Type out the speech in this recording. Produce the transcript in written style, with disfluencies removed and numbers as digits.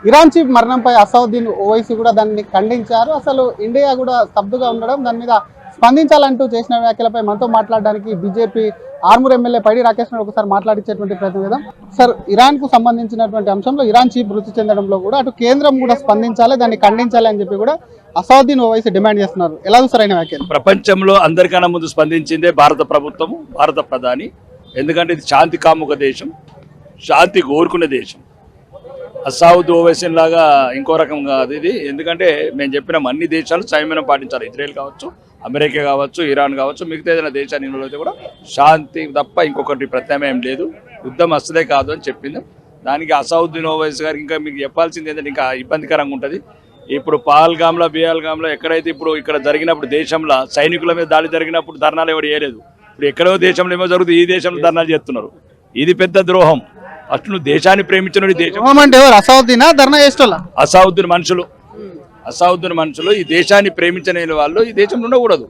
Iran chief మరణంపై Asaduddin Owaisi కూడా దాన్ని ఖండించారు. అసలు ఇండియా కూడా స్తబ్దుగా ఉండడం, దాని మీద స్పందించాలంటూ చేసిన వ్యాఖ్యలపై మనతో మాట్లాడడానికి బీజేపీ ఆర్మూర్ ఎమ్మెల్యే పైడి రాకేష్ ఒకసారి మాట్లాడించేటువంటి ప్రయత్నం చేద్దాం. సార్, ఇరాన్ కు సంబంధించినటువంటి అంశంలో ఇరాన్ చీఫ్ మృతి చెందడంలో కూడా అటు కేంద్రం కూడా స్పందించాలి, దాన్ని ఖండించాలి అని చెప్పి కూడా అసౌద్దీన్ ఓవైసీ డిమాండ్ చేస్తున్నారు. ఎలా సరైన వ్యాఖ్యలు? ప్రపంచంలో అందరికన్నా ముందు స్పందించిందే భారత ప్రభుత్వము, భారత ప్రధాని. ఎందుకంటే ఇది శాంతి కాముక దేశం, శాంతి కోరుకునే దేశం. అసౌద్ ఓవైసీన్ లాగా ఇంకో రకం కాదు ఇది. ఎందుకంటే మేము చెప్పినాం అన్ని దేశాలు సంయమనం పాటించాలి. ఇజ్రాయెల్ కావచ్చు, అమెరికా కావచ్చు, ఇరాన్ కావచ్చు, మిగతా ఏదైనా దేశాన్ని అయితే కూడా శాంతి తప్ప ఇంకొకటి ప్రత్యామ్నాయం లేదు, యుద్ధం అసలే కాదు అని చెప్పింది. దానికి అసౌద్దీన్ ఓవైసీ గారికి ఇంకా మీకు చెప్పాల్సింది ఏంటంటే ఇంకా ఇబ్బందికరంగా ఉంటుంది. ఇప్పుడు పహల్గామ్లో, బిహల్గామ్లో ఎక్కడైతే ఇప్పుడు ఇక్కడ జరిగినప్పుడు దేశంలో సైనికుల మీద దాడి జరిగినప్పుడు ధర్నాలు ఎవరు చేయలేదు. ఇప్పుడు ఎక్కడో దేశంలో ఏమో జరుగుతుంది, ఈ దేశంలో ధర్నాలు చేస్తున్నారు. ఇది పెద్ద ద్రోహం. అసలు నువ్వు దేశాన్ని ప్రేమించిన దేశం అంటే అసౌద్దీనా ధర్నా చేసేవాళ్ళ? అసౌద్దీన్ మనుషులు ఈ దేశాన్ని ప్రేమించని వాళ్ళు ఈ దేశంలో ఉండకూడదు.